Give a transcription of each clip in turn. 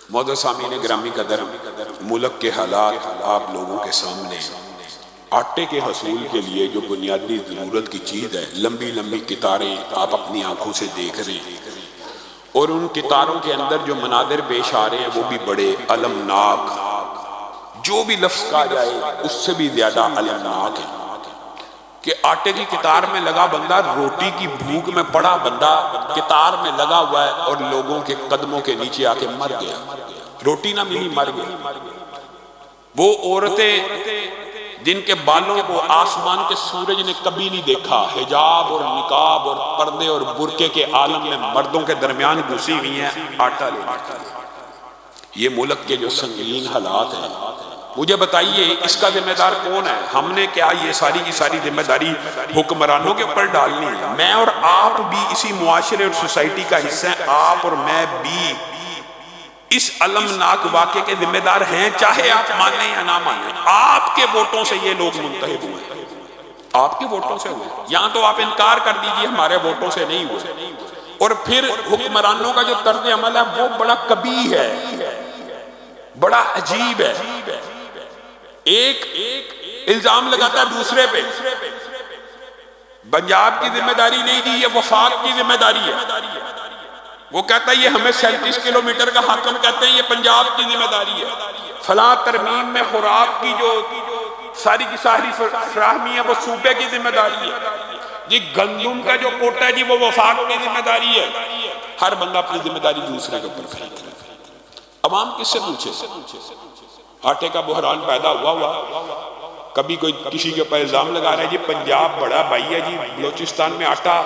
معزز سامعین گرامی قدر، ملک کے حالات آپ لوگوں کے سامنے ہیں۔ آٹے کے حصول کے لیے جو بنیادی ضرورت کی چیز ہے، لمبی لمبی قطاریں آپ اپنی آنکھوں سے دیکھ رہے ہیں، اور ان قطاروں کے اندر جو مناظر پیش آ رہے ہیں وہ بھی بڑے المناک، جو بھی لفظ کہا جائے اس سے بھی زیادہ المناک ہے کہ آٹے کی قطار میں لگا بندہ، روٹی کی بھوک میں پڑا بندہ قطار میں لگا ہوا ہے اور لوگوں کے قدموں کے نیچے آ کے مر گیا، روٹی نہ ملی مر گیا۔ وہ عورتیں جن کے بالوں کو آسمان کے سورج نے کبھی نہیں دیکھا، حجاب اور نقاب اور پردے اور برقعے کے عالم میں مردوں کے درمیان گھسی ہوئی ہیں آٹا لینے کے لیے۔ یہ ملک کے جو سنگین حالات ہیں، مجھے بتائیے اس کا ذمہ دار کون ہے؟ ہم نے کیا یہ ساری کی ساری ذمہ داری حکمرانوں کے اوپر ڈالنی ہے؟ میں اور آپ بھی اسی معاشرے اور سوسائٹی کا حصہ ہیں، آپ اور میں بھی اس المناک واقعے کے ذمہ دار ہیں، چاہے آپ مانیں یا نہ مانیں۔ آپ کے ووٹوں سے یہ لوگ منتخب ہوئے ہیں، آپ کے ووٹوں سے ہوئے، یہاں تو آپ انکار کر دیجئے ہمارے ووٹوں سے نہیں ہوئے۔ اور پھر حکمرانوں کا جو طرز عمل ہے وہ بڑا قبیح ہے، بڑا عجیب ہے۔ ایک الزام لگاتا ہے دوسرے پہ، پنجاب کی ذمہ داری نہیں دی، یہ وفاق کی ذمہ داری ہے۔ وہ کہتا ہے یہ ہمیں 37 کلومیٹر کا حاکم کہتے ہیں، یہ پنجاب کی ذمہ داری ہے۔ فلاں ترمیم میں خوراک کی جو ساری کی ساری فراہمی ہے وہ صوبے کی ذمہ داری ہے۔ جی گندم کا جو کوٹا ہے جی وہ وفاق کی ذمہ داری ہے۔ ہر بندہ اپنی ذمہ داری دوسرے کے اوپر پھینک رہا ہے۔ عوام کس سے پوچھے؟ آٹے کا بحران پیدا ہوا، کبھی کوئی کسی کے اوپر الزام لگا رہا ہے جی پنجاب بڑا بھائی ہے، جی بلوچستان میں آٹا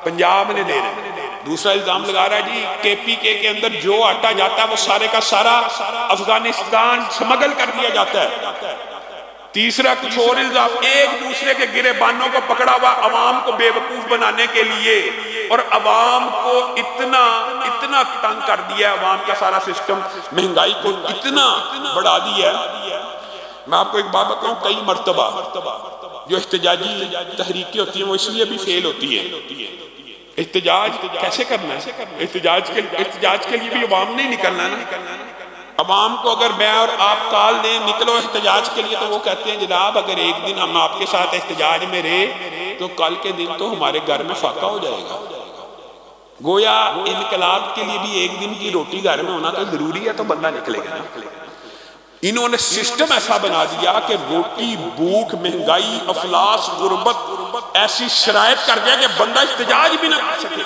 پنجاب نے دے رہے ہیں۔ دوسرا الزام لگا رہا ہے جی کے پی کے اندر جو آٹا جاتا ہے وہ سارے کا سارا افغانستان سمگل کر دیا جاتا ہے۔ تیسرا کچھ اور الزام، ایک دوسرے کے گریبانوں کو پکڑا ہوا عوام کو بے وقوف بنانے کے لیے، اور عوام کو اتنا تنگ کر دیا، عوام کا سارا سسٹم مہنگائی کو اتنا بڑھا دیا ہے۔ میں آپ کو ایک بات بتاؤں، کئی مرتبہ جو احتجاجی تحریکیں ہوتی ہیں وہ اس لیے بھی فیل ہوتی ہیں۔ احتجاج کیسے کرنا ہے؟ احتجاج کے لیے بھی عوام نہیں نکلنا نا۔ عوام کو اگر میں اور آپ کال دیں نکلو احتجاج کے لیے تو وہ کہتے ہیں جناب اگر ایک دن ہم آپ کے ساتھ احتجاج میں رہے تو کل کے دن تو ہمارے گھر میں فاقہ ہو جائے گا۔ گویا انقلاب کے لیے بھی ایک دن کی روٹی گھر میں ہونا تو ضروری ہے، تو بندہ نکلے گا نا۔ انہوں نے سسٹم ایسا بنا دیا کہ روٹی، بھوک، مہنگائی، افلاس، غربت ایسی شرائط کر دیا کہ بندہ احتجاج بھی نہ کر سکے۔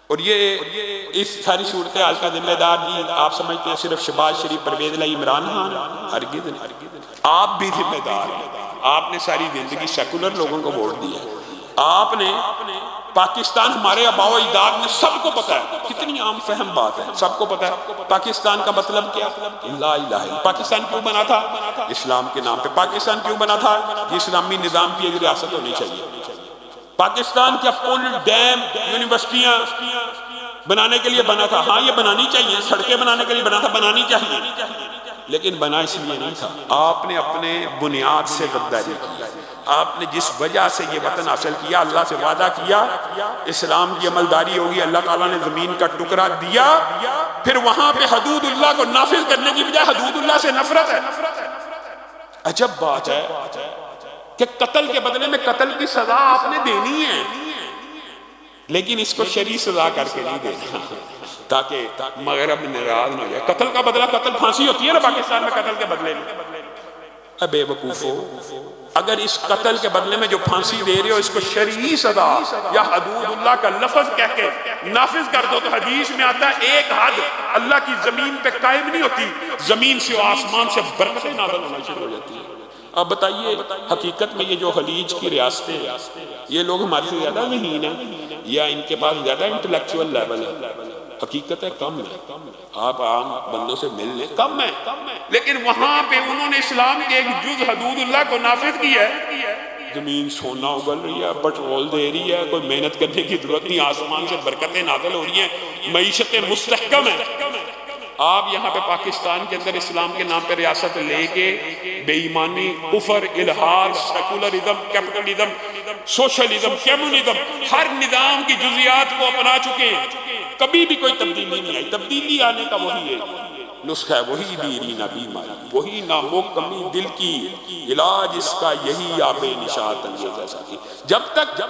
اور یہ اس ساری صورتحال کا ذمہ دار جی آپ سمجھتے ہیں صرف شہباز شریف، پرویز الہی، عمران خان؟ ہرگز نہیں، آپ بھی ذمہ دار ہیں۔ آپ نے ساری زندگی سیکولر لوگوں کو ووٹ دیا، آپ نے پاکستان ہمارے آباء و اجداد نے سب کو پتا ہے، کتنی عام فہم بات ہے، سب کو پتا ہے پاکستان کا مطلب کیا؟ لا الہ الا۔ پاکستان کیوں بنا تھا؟ اسلام کے نام پہ۔ پاکستان کیوں بنا تھا؟ اسلامی نظام کی ایک ریاست ہونی چاہیے۔ پاکستان کیا پل، ڈیم، یونیورسٹیاں بنانے کے لیے بنا تھا؟ ہاں یہ بنانی چاہیے، سڑکیں بنانے کے لیے بنا تھا، بنانی چاہیے، لیکن بنا اس لیے نہیں تھا۔ آپ نے اپنے بنیاد سے غداری کی، آپ نے جس وجہ سے یہ وطن حاصل کیا، اللہ سے وعدہ کیا اسلام کی عملداری ہوگی، اللہ تعالیٰ نے زمین کا ٹکڑا دیا، پھر وہاں پہ حدود اللہ کو نافذ کرنے کی بجائے حدود اللہ سے نفرت ہے۔ عجب بات ہے کہ قتل کے بدلے میں قتل کی سزا آپ نے دینی ہے، لیکن اس کو شرعی سزا کر کے نہیں دینا تاکہ مغرب ناراض نہ ہو جائے۔ قتل کا بدلہ، قتل پھانسی ہوتی ہے نا پاکستان میں، قتل کے بدلے میں۔ بے وقوفو، اگر اس قتل کے بدلے میں جو پھانسی دے رہے ہو اس کو شرعی سزا یا حدود اللہ کا لفظ کہہ کے نافذ کر دو، تو حدیث میں آتا ہے ایک حد اللہ کی زمین پہ قائم نہیں ہوتی، زمین سے و آسمان سے برکتیں نازل ہونا شروع ہو جاتی ہیں۔ اب بتائیے حقیقت میں یہ جو خلیج کی ریاستیں ہیں یہ لوگ ہمارے سے زیادہ ذہین ہیں یا ان کے پاس زیادہ انٹلیکچوئل لیول ہے؟ حقیقت ہے کم ہے، آپ عام بندوں سے مل لیں، کم ہے، لیکن وہاں پہ انہوں نے اسلام کے ایک جز حدود اللہ کو نافذ کیا ہے۔ زمین سونا اگل رہی ہے، پٹرول دے رہی ہے، کوئی محنت کرنے کی ضرورت نہیں، آسمان سے برکتیں نازل ہو رہی ہیں، معیشتیں مستحکم ہیں۔ آپ یہاں پہ پاکستان کے اندر اسلام کے نام پہ ریاست لے کے بے ایمانی، کفر، الحاد، سیکولرزم، کیپٹلزم، سوشلزم، کمیونزم، ہر نظام کی جزیات کو اپنا چکے ہیں۔ کبھی بھی کوئی تبدیلی نہیں آئی. تبدیلی آنے کا وہی ہے نسخہ ہے، وہی دیرینہ بیماری، وہی نامو کمی دل کی، علاج اس کا یہی آب نشاط انگیز ایسا کی. جب تک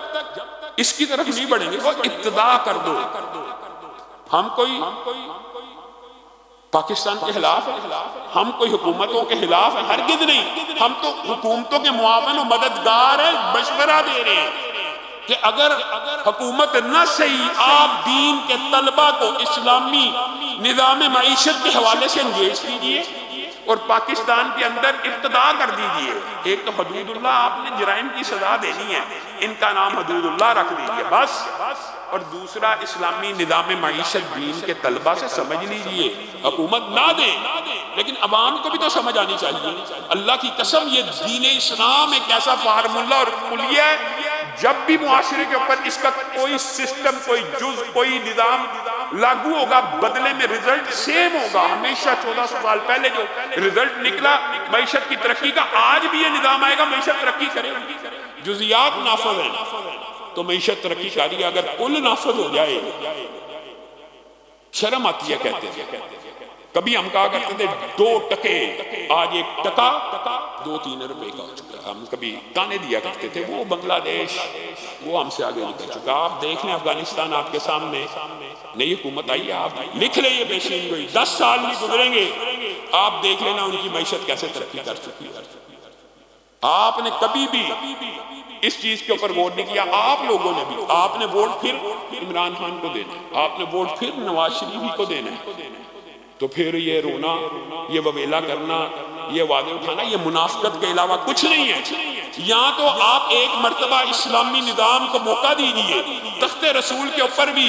اس کی طرف نہیں بڑھیں گے وہ ابتدا کر دو. ہم کوئی پاکستان کے خلاف ہے، ہم کوئی حکومتوں کے خلاف ہیں، ہرگز نہیں. ہم تو حکومتوں کے معاون و مددگار ہیں، مشورہ دے رہے ہیں کہ اگر حکومت نہ صحیح، آپ دین کے طلبہ کو اسلامی نظام معیشت کے حوالے سے انگیج کیجئے اور پاکستان کے اندر ابتدا کر دیجئے. ایک تو حدود اللہ آپ نے جرائم کی سزا دینی ہے، ان کا نام حدود اللہ رکھ دیجئے بس. اور دوسرا اسلامی نظام معیشت دین کے طلبہ سے سمجھ لیجئے. حکومت نہ دیں لیکن عوام کو بھی تو سمجھ آنی چاہیے. اللہ کی قسم یہ دین اسلام ایک ایسا فارمولہ اور کلیہ ہے، جب بھی معاشرے کے اوپر اس کا کوئی سسٹم، کوئی جز، کوئی نظام لاگو ہوگا بدلے میں رزلٹ سیم ہوگا. ہمیشہ 1400 سال پہلے جو رزلٹ نکلا معیشت کی ترقی کا، آج بھی یہ نظام آئے گا معیشت ترقی کرے گی. جزیات نافذ ہیں تو معیشت ترقی کاری ہے. اگر کل نافذ ہو جائے شرم آتی ہے کہتے ہیں. کبھی ہم کہا کرتے تھے 2 ٹکے، آج 1 ٹکا 2-3 روپے کا ہو چکا. ہم کبھی تانے دیا کرتے تھے وہ بنگلہ دیش وہ ہم سے آگے نکل چکا. آپ دیکھ لیں افغانستان آپ کے سامنے، نئی حکومت آئی ہے، آپ لکھ لیں یہ پیشین گوئی، 10 سال نہیں گزریں گے آپ دیکھ لینا ان کی معیشت کیسے ترقی کر چکی ہے. آپ نے کبھی بھی اس چیز کے اوپر ووٹ نہیں کیا. آپ لوگوں نے بھی، آپ نے ووٹ پھر عمران خان کو دینا، آپ نے ووٹ پھر نواز شریف کو دینا. تو پھر یہ رونا، یہ وویلا کرنا، یہ وعدے اٹھانا، یہ منافقت کے علاوہ کچھ نہیں ہے. یہاں تو آپ ایک مرتبہ اسلامی نظام کو موقع دیجیے. تخت رسول کے اوپر بھی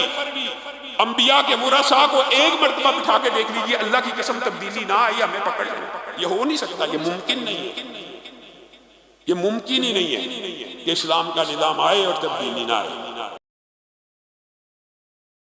انبیاء کے ورثاء کو ایک مرتبہ بٹھا کے دیکھ لیجیے، اللہ کی قسم تبدیلی نہ آئی ہمیں پکڑ لینا. یہ ہو نہیں سکتا، یہ ممکن نہیں ہے، یہ ممکن ہی نہیں ہے کہ اسلام کا نظام آئے اور تبدیلی نہ آئے.